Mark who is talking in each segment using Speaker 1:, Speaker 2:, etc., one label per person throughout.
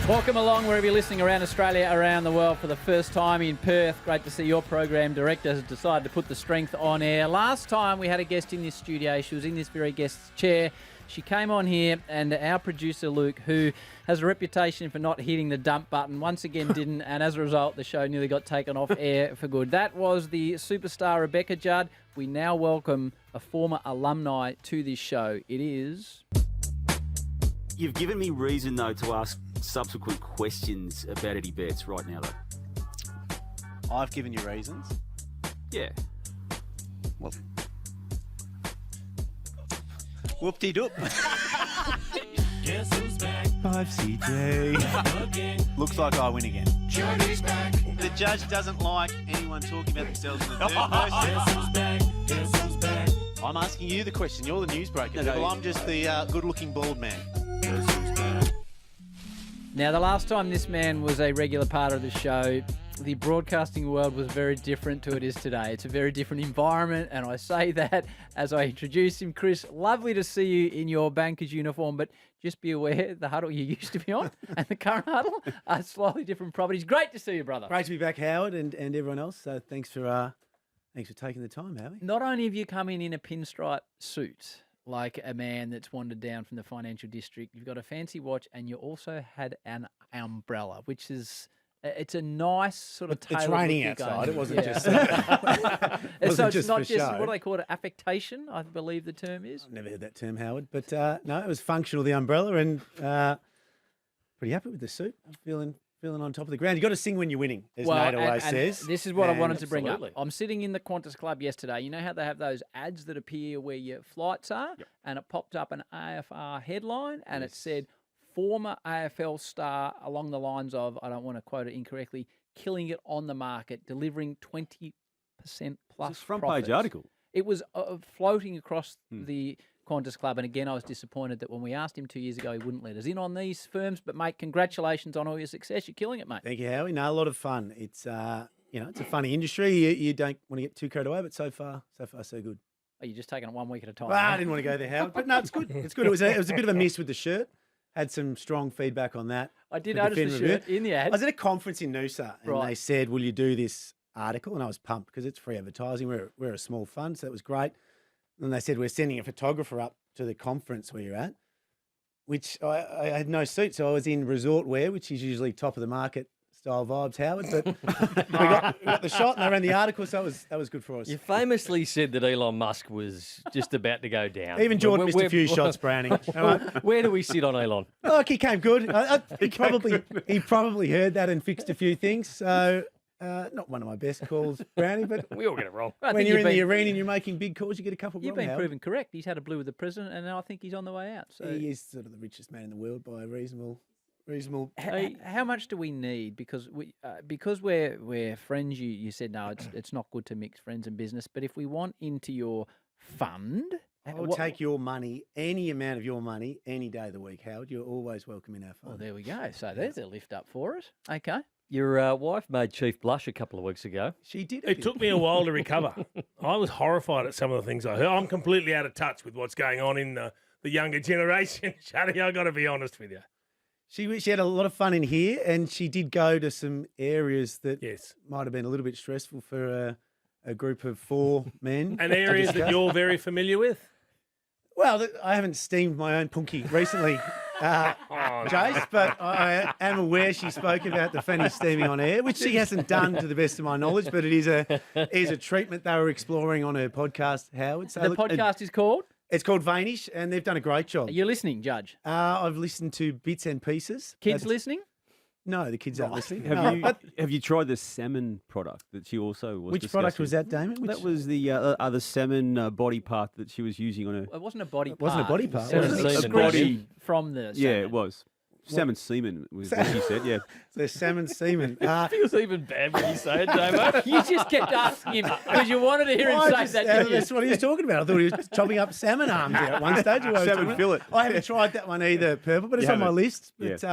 Speaker 1: Welcome along wherever you're listening around Australia, around the world for the first time in Perth. Great to see your program director has decided to put the strength on air. Last time we had a guest in this studio. She was in this very guest's chair. She came on here, and our producer Luke, who has a reputation for not hitting the dump button, once again didn't, and as a result the show nearly got taken off air for good. That was the superstar Rebecca Judd. We now welcome a former alumni to this show. It is...
Speaker 2: You've given me reason, though, to ask subsequent questions about Eddie Betts right now, though.
Speaker 3: I've given you reasons.
Speaker 2: Yeah.
Speaker 3: Well, whoop-de-doop.
Speaker 4: Guess who's back?
Speaker 3: 5CJ. Looks like I win again.
Speaker 4: Johnny's back.
Speaker 3: The judge doesn't like anyone talking about themselves in the third person.
Speaker 4: Guess who's back? Guess who's back?
Speaker 3: I'm asking you the question. You're the newsbreaker.
Speaker 2: No.
Speaker 3: Well, I'm just the good-looking bald man.
Speaker 4: Guess who's back?
Speaker 1: Now, the last time this man was a regular part of the show, the broadcasting world was very different to it is today. It's a very different environment, and I say that as I introduce him. Chris, lovely to see you in your banker's uniform, but just be aware the huddle you used to be on and the current huddle are slightly different properties. Great to see you, brother.
Speaker 5: Great to be back, Howard, and everyone else. So thanks for taking the time, Howie.
Speaker 1: Not only have you come in a pinstripe suit, like a man that's wandered down from the financial district, you've got a fancy watch, and you also had an umbrella, which is... It's a nice sort of tailored.
Speaker 5: It's raining
Speaker 1: look you're
Speaker 5: outside.
Speaker 1: going
Speaker 5: It wasn't
Speaker 1: for.
Speaker 5: just.
Speaker 1: So it's
Speaker 5: just
Speaker 1: not
Speaker 5: for
Speaker 1: just
Speaker 5: show.
Speaker 1: what do they call it? Affectation, I believe the term is.
Speaker 5: I've never heard that term, Howard, but no, it was functional. The umbrella, and pretty happy with the suit. I'm feeling on top of the ground. You got to sing when you're winning, as Nate always says.
Speaker 1: This is what I wanted to bring up.
Speaker 4: Absolutely.
Speaker 1: I'm sitting in the Qantas Club yesterday. You know how they have those ads that appear where your flights are, and it popped up an AFR headline, and it said former AFL star along the lines of, I don't want to quote it incorrectly, killing it on the market, delivering 20% plus
Speaker 2: It's a front
Speaker 1: profits.
Speaker 2: page article.
Speaker 1: It was floating across the Qantas Club, and again, I was disappointed that when we asked him 2 years ago, he wouldn't let us in on these firms. But mate, congratulations on all your success. You're killing it, mate.
Speaker 5: Thank you, Howie. No, a lot of fun. It's it's a funny industry. You don't want to get too carried away, but so far so good.
Speaker 1: Are you just taking it 1 week at a time?
Speaker 5: Well, I
Speaker 1: mate?
Speaker 5: didn't want to go there, Howard, but no, it's good. It's good. It was a bit of a miss with the shirt. Had some strong feedback on that.
Speaker 1: I did
Speaker 5: with
Speaker 1: notice the
Speaker 5: Fin Review.
Speaker 1: shirt in the
Speaker 5: I
Speaker 1: ad.
Speaker 5: was at a conference in Noosa, and
Speaker 1: Right.
Speaker 5: they said, "Will you do this article?" And I was pumped because it's free advertising. We're a small fund, so it was great. And they said, "We're sending a photographer up to the conference where you're at," which I had no suit, so I was in resort wear, which is usually top of the market style vibes, Howard. But we got the shot, and they ran the article, so that was good for us.
Speaker 6: You famously said that Elon Musk was just about to go down.
Speaker 5: Even Jordan
Speaker 6: Where-
Speaker 5: missed a few shots, Browning. All right.
Speaker 6: Where do we sit on Elon?
Speaker 5: Look, he came good. He probably heard that and fixed a few things. So not one of my best calls, Brownie, but
Speaker 6: We all get it wrong.
Speaker 1: I
Speaker 5: when
Speaker 1: think
Speaker 5: you're in
Speaker 1: you've
Speaker 5: the
Speaker 1: been-
Speaker 5: arena and you're making big calls, you get a couple
Speaker 1: You've
Speaker 5: wrong,
Speaker 1: been
Speaker 5: Howard.
Speaker 1: proven correct. He's had a blue with the president, and now I think he's on the way out. So,
Speaker 5: He is sort of the richest man in the world by a reasonable.
Speaker 1: how much do we need? Because we're friends. You said no, it's not good to mix friends and business. But if we want into your fund,
Speaker 5: I will take your money, any amount of your money, any day of the week, Howard. You're always welcome in our
Speaker 1: Well,
Speaker 5: fund.
Speaker 1: there we go. So there's a lift up for us. Okay.
Speaker 6: Your wife made Chief blush a couple of weeks ago.
Speaker 5: She did.
Speaker 4: It took me a while to recover. I was horrified at some of the things I heard. I'm completely out of touch with what's going on in the younger generation. Shady, I got to be honest with you.
Speaker 5: She had a lot of fun in here, and she did go to some areas that
Speaker 4: Yes.
Speaker 5: might have been a little bit stressful for a group of 4 men.
Speaker 4: And areas that you're very familiar with.
Speaker 5: Well, I haven't steamed my own punky recently, Jace, but I am aware she spoke about the fanny steaming on air, which she hasn't done to the best of my knowledge, but it is a treatment they were exploring on her podcast, Howard. So
Speaker 1: The
Speaker 5: look,
Speaker 1: podcast is called.
Speaker 5: it's called Vanish, and they've done a great job.
Speaker 1: Are you listening, Judge?
Speaker 5: I've listened to bits and pieces.
Speaker 1: Kids
Speaker 5: That's-
Speaker 1: listening?
Speaker 5: No, the kids aren't listening.
Speaker 2: Have
Speaker 5: No,
Speaker 2: you
Speaker 5: but
Speaker 2: have you tried the salmon product that she also was
Speaker 5: which product was
Speaker 2: discussing?
Speaker 5: that, Damon? Which,
Speaker 2: That was the other salmon body part that she was using on her.
Speaker 1: It wasn't a body part.
Speaker 5: wasn't a body part,
Speaker 1: It was
Speaker 6: was
Speaker 1: an
Speaker 6: it?
Speaker 1: excretion
Speaker 2: Body-
Speaker 1: from the
Speaker 2: Yeah,
Speaker 1: salmon.
Speaker 2: it was. Salmon semen was what she said, yeah.
Speaker 5: the salmon semen.
Speaker 6: Feels even bad when you say it, Damo.
Speaker 1: You just kept asking him because you wanted to hear him say that, didn't you?
Speaker 5: That's what he was talking about. I thought he was chopping up salmon arms there at one stage.
Speaker 2: Salmon fillet.
Speaker 5: I haven't tried that one either, Purple, but it's
Speaker 2: You
Speaker 5: on my
Speaker 2: haven't?
Speaker 5: list. But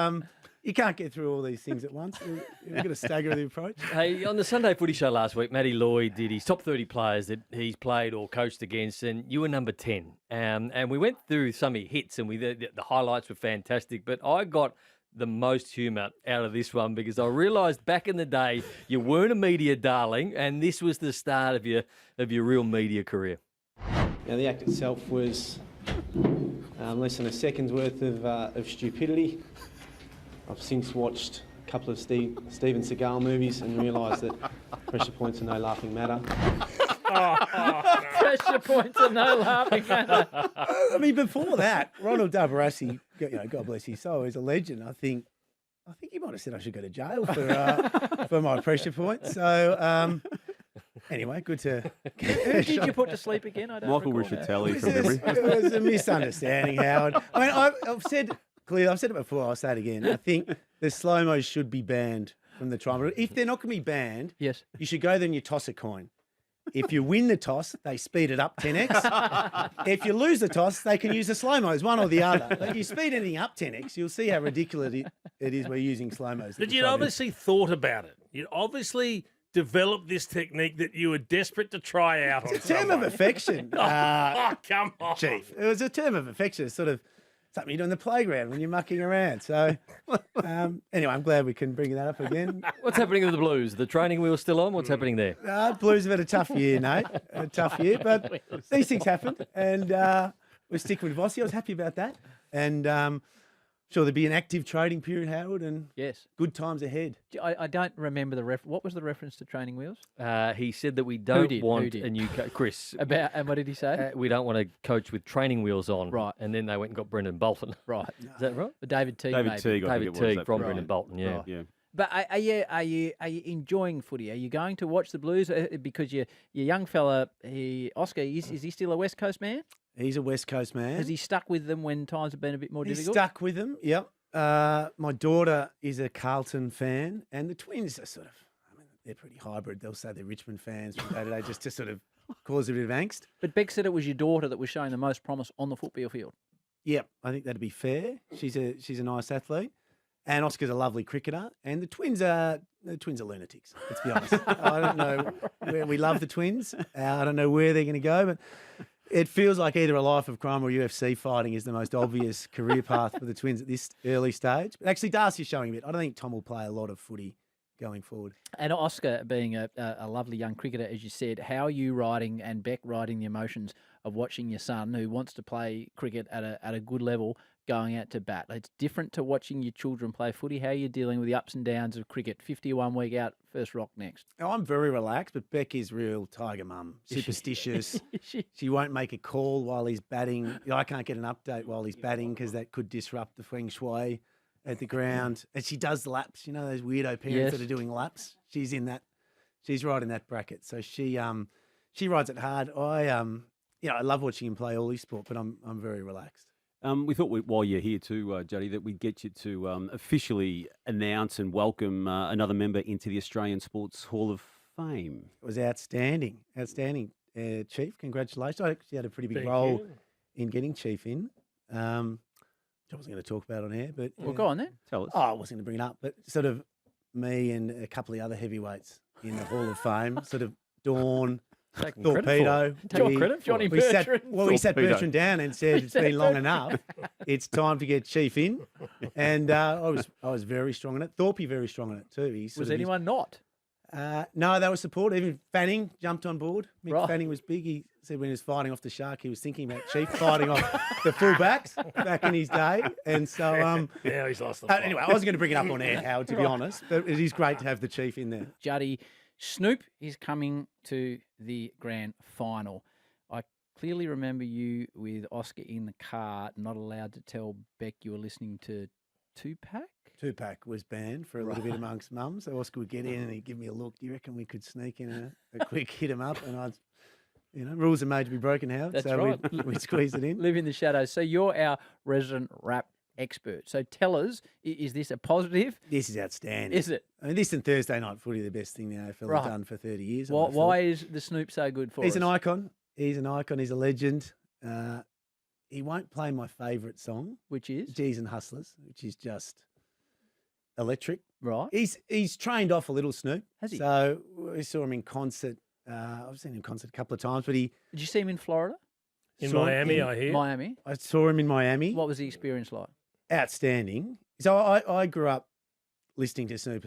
Speaker 5: you can't get through all these things at once. You've got to stagger the approach.
Speaker 6: Hey, on the Sunday Footy Show last week, Matty Lloyd did his top 30 players that he's played or coached against, and you were number 10. And we went through some of your hits, and the highlights were fantastic. But I got the most humour out of this one because I realised back in the day you weren't a media darling, and this was the start of your real media career.
Speaker 7: Now, the act itself was less than a second's worth of stupidity. I've since watched a couple of Steven Seagal movies and realised that pressure points are no laughing matter.
Speaker 1: Pressure points are no laughing matter.
Speaker 5: I mean, before that, Ronald Darbarassi, God bless his soul, is a legend. I think he might have said I should go to jail for my pressure points. So, anyway, good to.
Speaker 1: Who did you put to sleep again? I don't
Speaker 8: Michael
Speaker 1: recall that.
Speaker 8: Richatelli from memory.
Speaker 5: It was a misunderstanding, Howard. I mean, I've said clearly, I've said it before, I'll say it again. I think the slow-mos should be banned from the trial. If they're not going to be banned,
Speaker 1: Yes.
Speaker 5: you should go there and you toss a coin. If you win the toss, they speed it up 10x. If you lose the toss, they can use the slow-mos, one or the other. But if you speed anything up 10x, you'll see how ridiculous it is we're using slow-mos.
Speaker 4: But you'd obviously thought about it. You'd obviously developed this technique that you were desperate to try out on
Speaker 5: It's a term
Speaker 4: someone.
Speaker 5: of affection,
Speaker 4: Come on.
Speaker 5: Chief. It was a term of affection. It's sort of something you do in the playground when you're mucking around. So, anyway, I'm glad we can bring that up again.
Speaker 6: What's happening with the Blues? The training wheel's still on? What's happening there?
Speaker 5: Blues have had a tough year, Nate. A tough year, but these things happen. And we're sticking with Vossi. I was happy about that. And sure there'll be an active trading period, Howard, and
Speaker 1: Yes.
Speaker 5: good times ahead.
Speaker 1: I don't remember the what was the reference to training wheels?
Speaker 6: He said that we don't
Speaker 1: did?
Speaker 6: want
Speaker 1: Who did?
Speaker 6: a new Chris.
Speaker 1: About and what did he say?
Speaker 6: We don't want to coach with training wheels on.
Speaker 1: Right.
Speaker 6: And then they went and got Brendan Bolton.
Speaker 1: Right.
Speaker 6: Is that right?
Speaker 1: David Teague.
Speaker 8: David
Speaker 1: maybe.
Speaker 8: Teague, I think
Speaker 6: David
Speaker 8: it was.
Speaker 6: Teague
Speaker 8: that
Speaker 6: from
Speaker 8: right.
Speaker 6: Brendan Bolton, yeah.
Speaker 8: Yeah.
Speaker 1: But are you enjoying footy? Are you going to watch the Blues because your young fella, Oscar, is he still a West Coast man?
Speaker 5: He's a West Coast man.
Speaker 1: Has he stuck with them when times have been a bit more
Speaker 5: He's
Speaker 1: difficult?
Speaker 5: stuck with them, yep. My daughter is a Carlton fan, and the twins are sort of, I mean, they're pretty hybrid. They'll say they're Richmond fans from day to day just to sort of cause a bit of angst.
Speaker 1: But Beck said it was your daughter that was showing the most promise on the football field.
Speaker 5: Yep, I think that'd be fair. She's a nice athlete, and Oscar's a lovely cricketer. And the twins are lunatics. Let's be honest. I don't know where we love the twins. I don't know where they're going to go, but it feels like either a life of crime or UFC fighting is the most obvious career path for the twins at this early stage. But actually, Darcy's showing a bit. I don't think Tom will play a lot of footy going forward.
Speaker 1: And Oscar, being a lovely young cricketer, as you said, how are you riding and Beck riding the emotions of watching your son, who wants to play cricket at a good level, going out to bat? It's different to watching your children play footy. How are you dealing with the ups and downs of cricket? 51 week out, first rock next.
Speaker 5: Oh, I'm very relaxed, but Beck is real tiger mum, superstitious. She won't make a call while he's batting. I can't get an update while he's batting because that could disrupt the feng shui at the ground. And she does laps. You know those weirdo parents that are doing laps? She's in that. She's right in that bracket. So she rides it hard. I love watching him play all his sport, but I'm very relaxed.
Speaker 8: We thought while you're here too, Juddy, that we'd get you to officially announce and welcome another member into the Australian Sports Hall of Fame.
Speaker 5: It was outstanding. Outstanding, Chief. Congratulations. I actually had a pretty big
Speaker 4: Thank
Speaker 5: role
Speaker 4: you.
Speaker 5: in getting Chief in. I wasn't going to talk about it on air, but
Speaker 1: Well, go on then.
Speaker 8: Tell us.
Speaker 5: Oh, I wasn't going to bring it up, but sort of me and a couple of the other heavyweights in the Hall of Fame, sort of Dawn,
Speaker 6: Taking credit for
Speaker 5: Torpedo.
Speaker 6: it. Take credit for
Speaker 1: Johnny
Speaker 6: it.
Speaker 5: We sat,
Speaker 1: Bertrand.
Speaker 5: we sat
Speaker 8: Torpedo.
Speaker 5: Bertrand down and said it's been long enough. It's time to get Chief in, and I was very strong in it. Thorpe very strong in it too.
Speaker 1: Was anyone not?
Speaker 5: No, they were supportive. Even Fanning jumped on board. Mick
Speaker 1: Right.
Speaker 5: Fanning was big. He said when he was fighting off the shark, he was thinking about Chief fighting off the fullbacks back in his day. And so,
Speaker 4: Yeah, he's lost the fight.
Speaker 5: anyway, I wasn't going to bring it up on air, Howard, to be honest. But it is great to have the Chief in there.
Speaker 1: Juddy, Snoop is coming to the grand final. I clearly remember you with Oscar in the car, not allowed to tell Beck you were listening to Tupac.
Speaker 5: Tupac was banned for a little bit amongst mums. So Oscar would get in and he'd give me a look. Do you reckon we could sneak in a quick hit him up? And rules are made to be broken, Howard.
Speaker 1: That's
Speaker 5: so
Speaker 1: right.
Speaker 5: we'd squeeze it in.
Speaker 1: Live in the shadows. So you're our resident rap expert. So tell us, is this a positive?
Speaker 5: This is outstanding.
Speaker 1: Is it?
Speaker 5: I mean, this and Thursday night footy, the best thing the AFL
Speaker 1: Right.
Speaker 5: has done for 30 years. I
Speaker 1: Why,
Speaker 5: would have thought.
Speaker 1: why is the Snoop so good for
Speaker 5: He's
Speaker 1: us?
Speaker 5: an icon. He's an icon. He's a legend. He won't play my favourite song,
Speaker 1: Which is?
Speaker 5: G's and Hustlers, which is just electric.
Speaker 1: Right.
Speaker 5: He's trained off a little, Snoop.
Speaker 1: Has he?
Speaker 5: So we saw him in concert. I've seen him in concert a couple of times, but
Speaker 1: Did you see him in Florida?
Speaker 4: In
Speaker 5: saw him
Speaker 4: Miami,
Speaker 5: in
Speaker 4: I hear.
Speaker 1: Miami?
Speaker 5: I saw him in Miami.
Speaker 1: What was the experience like?
Speaker 5: outstanding. So I grew up listening to Snoop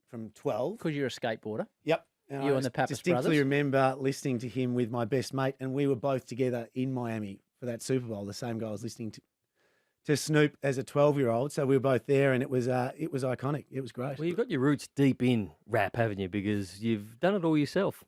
Speaker 5: from 12.
Speaker 1: Because you're a skateboarder.
Speaker 5: Yep.
Speaker 1: You and the Pappas
Speaker 5: distinctly
Speaker 1: brothers?
Speaker 5: remember listening to him with my best mate, and we were both together in Miami for that Super Bowl. The same guy was listening to Snoop as a 12-year-old, so we were both there, and it was iconic. It was great.
Speaker 6: Well, you've got your roots deep in rap, haven't you? Because you've done it all yourself.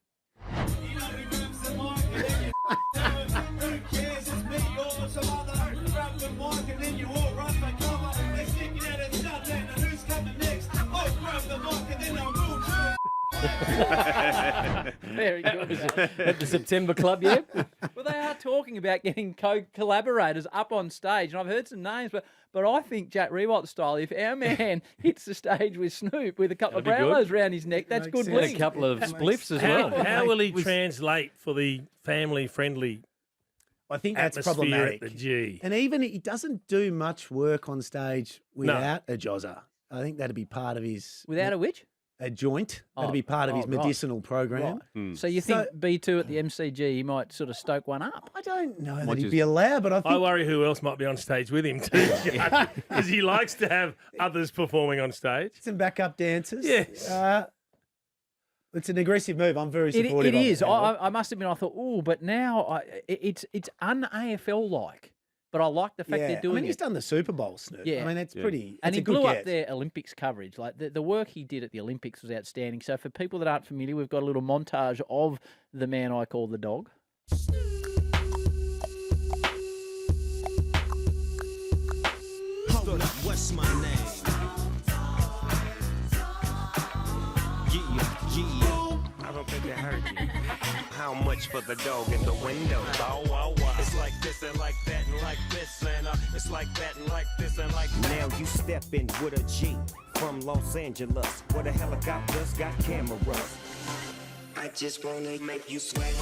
Speaker 1: Very good.
Speaker 6: At the September Club, yeah?
Speaker 1: Well, they are talking about getting collaborators up on stage, and I've heard some names, but I think Jack Rewalt style, if our man hits the stage with Snoop with a couple of
Speaker 6: That'd be good.
Speaker 1: Brownlows around his neck, that's
Speaker 5: makes
Speaker 1: good
Speaker 5: sense.
Speaker 6: And a
Speaker 1: bling.
Speaker 6: couple of spliffs as well.
Speaker 4: How will he translate for the family-friendly
Speaker 5: I think that's
Speaker 4: atmosphere
Speaker 5: problematic.
Speaker 4: at the G?
Speaker 5: And even he doesn't do much work on stage without a jozzer. I think that'd be part of his
Speaker 1: Without a which?
Speaker 5: a joint. That'd
Speaker 1: Oh,
Speaker 5: be part of his
Speaker 1: right.
Speaker 5: medicinal program.
Speaker 1: So you think B2 at the MCG, he might sort of stoke one up?
Speaker 5: I don't know that
Speaker 8: Might
Speaker 5: he'd
Speaker 8: just-
Speaker 5: be allowed, but I
Speaker 4: I
Speaker 5: think
Speaker 4: worry who else might be on stage with him too, because he likes to have others performing on stage.
Speaker 5: some backup dancers.
Speaker 4: Yes.
Speaker 5: It's an aggressive move. I'm very
Speaker 1: It
Speaker 5: supportive of
Speaker 1: is.
Speaker 5: it.
Speaker 1: I must admit, I thought, oh, but now it's un-AFL-like. But I like the fact they're doing
Speaker 5: I mean,
Speaker 1: it.
Speaker 5: he's done the Super Bowl, Snoop.
Speaker 1: Yeah.
Speaker 5: I mean, that's pretty.
Speaker 1: And
Speaker 5: it's
Speaker 1: he
Speaker 5: a good
Speaker 1: blew up
Speaker 5: get.
Speaker 1: their Olympics coverage. Like the work he did at the Olympics was outstanding. So for people that aren't familiar, we've got a little montage of the man I call the Dog.
Speaker 9: Hold up, what's my name? I don't think it hurt you. How much for the dog in the window? Bow, wow, wow. It's like this and like that and like this and it's like that and like this and like that. Now you step in with a G from Los Angeles, where the helicopters got cameras. I just wanna make you sweat.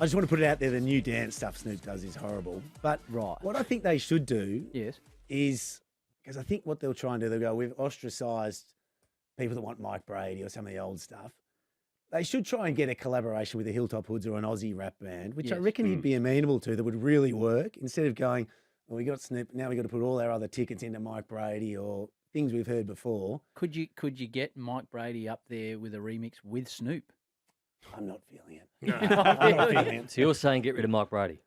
Speaker 5: I just want to put it out there. The new dance stuff Snoop does is horrible. But
Speaker 1: Right.
Speaker 5: what I think they should do
Speaker 1: Yes.
Speaker 5: is, because I think what they'll try and do, they'll go, we've ostracised people that want Mike Brady or some of the old stuff. They should try and get a collaboration with the Hilltop Hoods or an Aussie rap band, which I
Speaker 1: Yes.
Speaker 5: reckon he'd be amenable to, that would really work, instead of going, well, we got Snoop, now we got to put all our other tickets into Mike Brady or things we've heard before.
Speaker 1: Could you get Mike Brady up there with a remix with Snoop?
Speaker 5: I'm not feeling it.
Speaker 4: No.
Speaker 5: I'm not feeling it.
Speaker 6: So you're saying get rid of Mike Brady?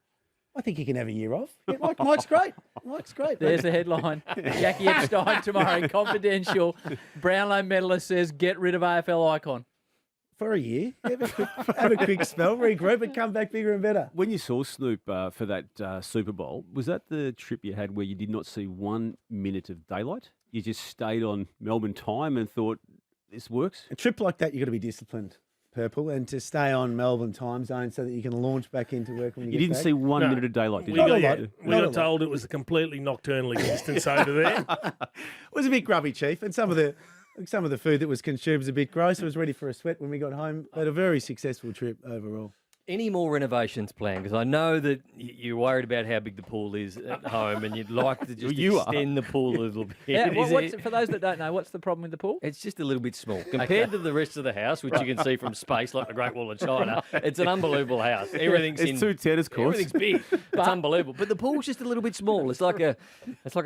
Speaker 5: I think he can have a year off. Yeah, Mike's great. Mike's great.
Speaker 1: There's the headline. Jackie Epstein tomorrow, confidential. Brownlow medalist says, get rid of AFL icon.
Speaker 5: For a year. Have a quick spell, regroup, and come back bigger and better.
Speaker 8: When you saw Snoop for that Super Bowl, was that the trip you had where you did not see 1 minute of daylight? You just stayed on Melbourne time and thought, this works?
Speaker 5: A trip like that, you've got to be disciplined, Purple, and to stay on Melbourne time zone so that you can launch back into work when you
Speaker 8: You
Speaker 5: get
Speaker 8: didn't
Speaker 5: back.
Speaker 8: see 1
Speaker 4: No.
Speaker 8: minute of daylight, did
Speaker 4: We
Speaker 8: you?
Speaker 5: Not a
Speaker 4: got,
Speaker 5: lot.
Speaker 4: we
Speaker 5: Not a
Speaker 4: got
Speaker 5: lot.
Speaker 4: told it was a completely nocturnal existence over there.
Speaker 5: It was a bit grubby, Chief, and some of the food that was consumed was a bit gross. I was ready for a sweat when we got home. But a very successful trip overall.
Speaker 6: Any more renovations planned? Because I know that you're worried about how big the pool is at home and you'd like to just
Speaker 8: You are.
Speaker 6: extend the pool a little bit.
Speaker 1: Yeah,
Speaker 6: Is it-
Speaker 1: for those that don't know, what's the problem with the pool?
Speaker 6: It's just a little bit small compared to the rest of the house, which you can see from space, like the Great Wall of China. It's an unbelievable house. Everything's
Speaker 8: It's
Speaker 6: in.
Speaker 8: 2 tennis courts.
Speaker 6: Everything's big. It's unbelievable. But the pool's just a little bit small. It's like a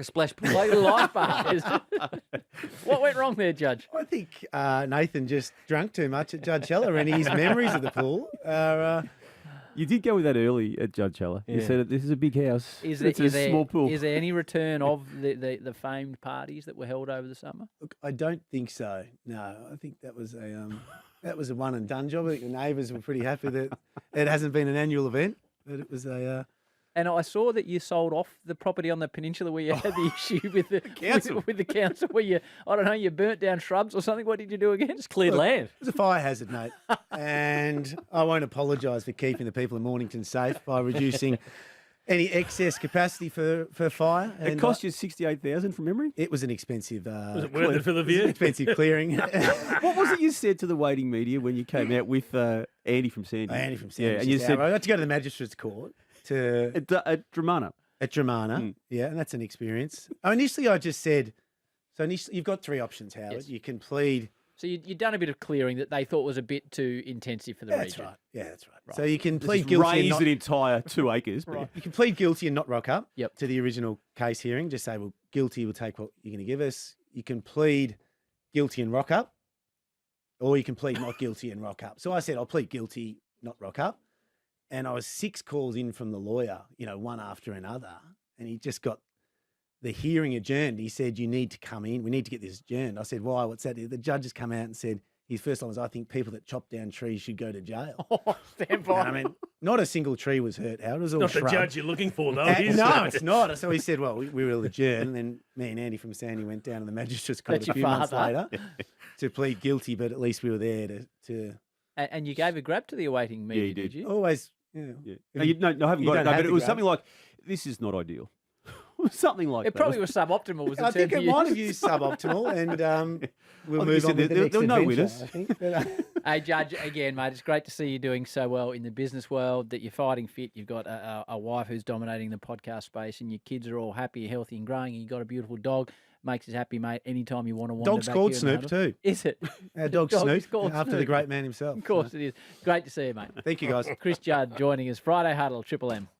Speaker 6: splash pool.
Speaker 1: Like the life bars. What went wrong there, Judge?
Speaker 5: I think Nathan just drank too much at Judge Heller, and his memories of the pool are.
Speaker 8: You did go with that early at Judge Heller. You
Speaker 6: Yeah.
Speaker 8: said this is a big house.
Speaker 1: Is
Speaker 8: it's a small pool.
Speaker 1: Is there any return of the famed parties that were held over the summer?
Speaker 5: Look, I don't think so. No, I think that was a one and done job. I think the neighbours were pretty happy that it hasn't been an annual event, but it was a.
Speaker 1: And I saw that you sold off the property on the peninsula where you had the issue with the
Speaker 8: council.
Speaker 1: with the council, where you burnt down shrubs or something. What did you do again?
Speaker 6: Just cleared land.
Speaker 5: It was a fire hazard, mate. And I won't apologise for keeping the people of Mornington safe by reducing any excess capacity for fire.
Speaker 8: It
Speaker 5: And
Speaker 8: cost you 68,000 from memory.
Speaker 5: It was an expensive.
Speaker 4: Was it worth it for the view?
Speaker 5: Expensive clearing.
Speaker 8: What was it you said to the waiting media when you came out with Andy from Sandy?
Speaker 5: Andy from
Speaker 8: Yeah,
Speaker 5: Sandwich.
Speaker 8: and you said
Speaker 5: I got to go to the magistrate's court to
Speaker 8: at Dramana.
Speaker 5: at Dramana. Yeah, and that's an experience. Initially, I just said, initially you've got three options, Howard.
Speaker 1: Yes.
Speaker 5: You can plead
Speaker 1: So you'd done a bit of clearing that they thought was a bit too intensive for the
Speaker 5: That's
Speaker 1: region.
Speaker 5: right. Yeah, that's right. So you can plead
Speaker 8: Just
Speaker 5: guilty and
Speaker 8: raise
Speaker 5: not,
Speaker 8: an entire 2 acres. but-
Speaker 1: Right.
Speaker 5: you can plead guilty and not rock up
Speaker 1: Yep.
Speaker 5: to the original case hearing. Just say, well, guilty, we'll take what you're going to give us. You can plead guilty and rock up, or you can plead not guilty and rock up. So I said, I'll plead guilty, not rock up. And I was 6 calls in from the lawyer, one after another, and he just got the hearing adjourned. He said, you need to come in. We need to get this adjourned. I said, why? What's that? The judge has come out and said, his first line was, I think people that chop down trees should go to jail.
Speaker 1: Stand by.
Speaker 5: I mean, not a single tree was hurt, Howard. It was all
Speaker 4: Not the
Speaker 5: shrub.
Speaker 4: judge you're looking for, though.
Speaker 5: And-
Speaker 4: is
Speaker 5: no,
Speaker 4: it?
Speaker 5: it's not. So he said, well, we will adjourn. And then me and Andy from Sandy went down to the magistrate's court
Speaker 1: That's
Speaker 5: a few
Speaker 1: your
Speaker 5: months
Speaker 1: father.
Speaker 5: later to plead guilty, but at least we were there to
Speaker 1: And you gave a grab to the awaiting media,
Speaker 8: you
Speaker 1: did
Speaker 8: did.
Speaker 1: you?
Speaker 5: always,
Speaker 8: Yeah.
Speaker 5: if
Speaker 8: No, no, I haven't
Speaker 5: you
Speaker 8: got it.
Speaker 5: don't
Speaker 8: No,
Speaker 5: have
Speaker 8: but it
Speaker 5: the
Speaker 8: was
Speaker 5: grab.
Speaker 8: something like, this is not ideal. Something like
Speaker 1: It
Speaker 8: that.
Speaker 1: probably was suboptimal, was the
Speaker 5: I
Speaker 1: term
Speaker 5: think it
Speaker 1: you
Speaker 5: might have
Speaker 1: used.
Speaker 5: used suboptimal, and we'll
Speaker 8: Like
Speaker 5: move
Speaker 8: you said,
Speaker 5: on with the
Speaker 8: there
Speaker 5: next
Speaker 8: were no
Speaker 5: adventure,
Speaker 8: winners.
Speaker 5: I think. But,
Speaker 1: Hey, Judge, again, mate, it's great to see you doing so well in the business world, that you're fighting fit. You've got a wife who's dominating the podcast space, and your kids are all happy, healthy, and growing, and you've got a beautiful dog. Makes us happy, mate, anytime you want to wander
Speaker 5: Dog's
Speaker 1: back
Speaker 5: called
Speaker 1: here in
Speaker 5: Snoop
Speaker 1: Huddle.
Speaker 5: too.
Speaker 1: Is it?
Speaker 5: Our dog
Speaker 1: Dog is
Speaker 5: Snoop,
Speaker 1: called
Speaker 5: after the
Speaker 1: Snoop.
Speaker 5: great man himself.
Speaker 1: Of course it is. Great to see you, mate.
Speaker 5: Thank you, guys.
Speaker 1: Chris Judd joining us. Friday Huddle, Triple M.